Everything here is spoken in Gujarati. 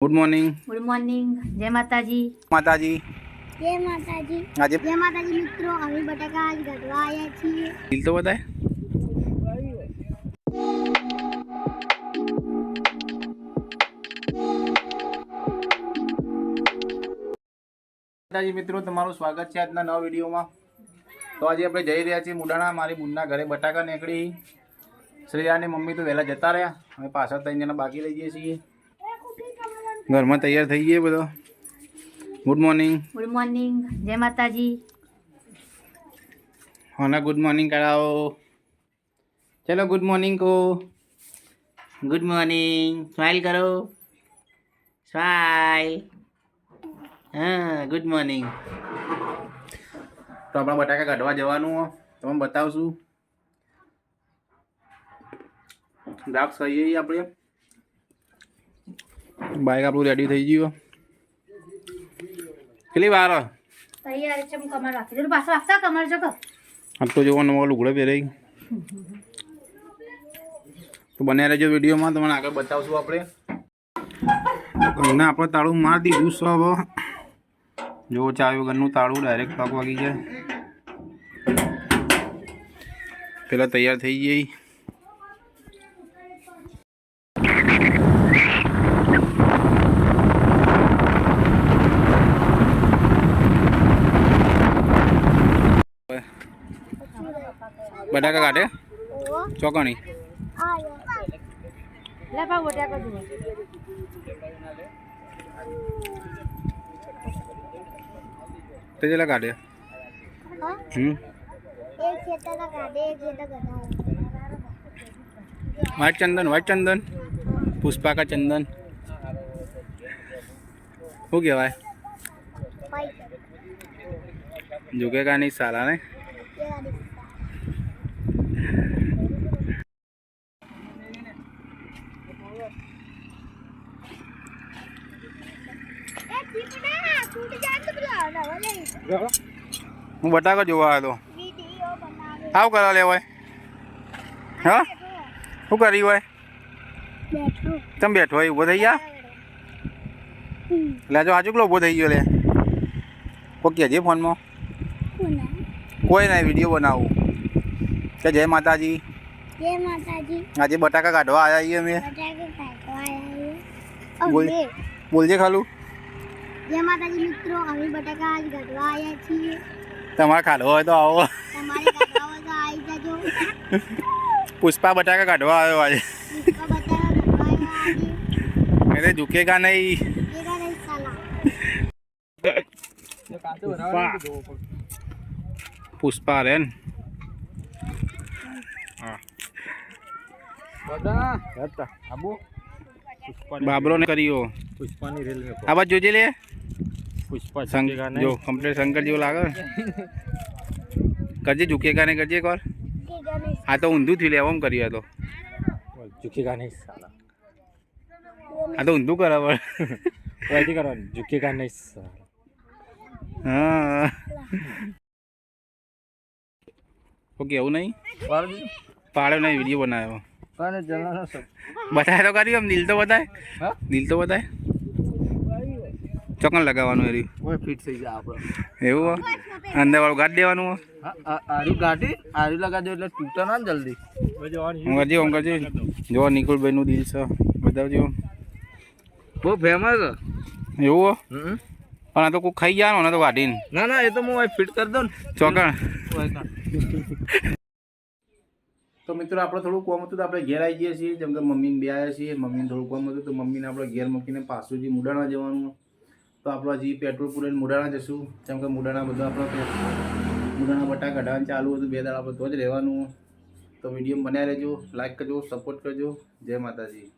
Good morning. Good morning. જય માતાજી. માતાજી. જય માતાજી. આજે જય માતાજી મિત્રો, અમે બટાકા આજ ગઢવા આવ્યા છીએ. દિલ તો બતાય. માતાજી મિત્રો, તમારું સ્વાગત છે આજના નવા વિડીયોમાં. તો આજે આપણે જઈ રહ્યા છીએ મુડાણા. મારી બુનના ઘરે બટાકા નીકળી. શ્રેયા અને મમ્મી તો વહેલા જતા રહ્યા. અમે પાછળ 3 જણા બાકી રહી જઈએ છીએ. ઘરમાં તૈયાર થઈ ગયે બધો. Good morning. Good morning. જય માતાજી. હોના ગુડ મોર્નિંગ કરાવો. ચલો ગુડ મોર્નિંગ કો. Good morning. સ્માइल કરો. સ્માइल. હા, ગુડ મોર્નિંગ. તો આપણા બટાકા કાઢવા જવાનું તમને બતાવશું. દ્રાક્ષ ખાઈએ આપણે. બાઈક આપણું રેડી થઈ ગયું. કેટલી વાર તૈયાર છે. હું કમર રાખી દઉં. પાછો આપતા કમર જો કર. આજ તો જોવો નવો લુગડો પહેરાઈ. તો બને રહેજો વિડીયોમાં, તમને આગળ બતાવશું આપણે. ઘરને આપણે તાળું મારી દીધું છે. હવે જો ચાવી વગરનું તાળું ડાયરેક્ટ પાક વાગી જાય. પેલા તૈયાર થઈ જઈ. બટાકા કાઢે ચોકણી. લે પા બટાકા દો. તે જેલા કાઢે. એક ખેતરના ગાડે, એક ખેતર ગઢા. વ્હાઈટ ચંદન, વ્હાઈટ ચંદન. પુષ્પા કા ચંદન. શું કહેવાય? ઝુકેગા નહીં સાલા ને. હું બટાકા જોવા આવ્યો. આવ કરા લેવાય. હા, શું કરી હોય? તમે બેઠો હોય, ઊભો થઈ ગયા. લે જો આજુ કેટલો ઊભો થઈ ગયો. લે ઓકે હજી ફોનમાં કોઈ નહીં, વિડીયો બનાવું. કે જય માતાજી. જય માતાજી. આજે બટાકા કાઢવા આવ્યા છીએ અમે. બટાકા કાઢવા આવ્યા. બોલ બોલજે ખાલું. જય માતાજી મિત્રો, અમે બટાકા આજ ગઢવા આવ્યા છીએ. તમારે ખાધવો હોય તો આવો. તમારે કાઢવા હોય તો આવી જજો. પુષ્પા બટાકા કાઢવા આવ્યો આજે. બટાકા ગઢવા આવ્યા આજે. એટલે ઝુકેગા નહીં. એકા નહીં સાલા. પુષ્પા રે ને. બાબરો ને કર્યો. પુષ્પાની રેલ મે આ બાજુ જોજે લે. પુષ્પા જો કમ્પ્લીટ શંકર જેવું લાગે. કરજે ઝુકેગા ને કરજે એક વાર. એકા નહીં. આ તો ઊંધું થયું લે. એમ કર્યું. આ તો ઝુકેગા નહીં સાલા. આ તો ઊંધું કરાવે. વાયદી કરવાનું ઝુકેગા નહીં સાલા. હા ઓકે એવું નહીં. પાડ્યો નહીં, વિડીયો બનાવ્યો. કોને જણાનો સબ બતાય તો કર્યું. આમ દિલ તો બતાય. હા દિલ તો બતાય. ચોકન લગાવવાનું એ રહ્યું. ઓય ફિટ થઈ જાય આપણે. એવું હો? અંદર વાળું ગાડી દેવાનું હો. હા આરી ગાડી આરી લગા દે એટલે તૂટે ના જલ્દી. હું કરજે, હું કરજે. જો નિકુલભાઈનું દિલ છે, બતાવજો. બહુ ફેમસ. એવું હો? હમ પણ આ તો કોઈ ખાઈ જવાનું ને તો વાઢીને. ના ના એ તો હું ફિટ કરી દઉં ને. ચોકણ. ઓય તો મિત્રો આપણે થોડું કોમ હતું તો આપણે ઘેર આવી જઈએ છીએ. જેમ કે મમ્મીને બે આવ્યા છીએ. મમ્મીને થોડું કોમ હતું તો મમ્મીને આપણે ઘેર મૂકીને પાછું જે મુડાણા જવાનું. તો આપણે હજી પેટ્રોલ પૂરીને મુડાણા જશું. જેમ કે મુડાણા બધું આપણે મુડાણા બટાકા કાઢવાનું ચાલુ હતું. 2 દાડા આપણે તો જ રહેવાનું. તો વિડીયો બનાવી રહેજો, લાઈક કરજો, સપોર્ટ કરજો. જય માતાજી.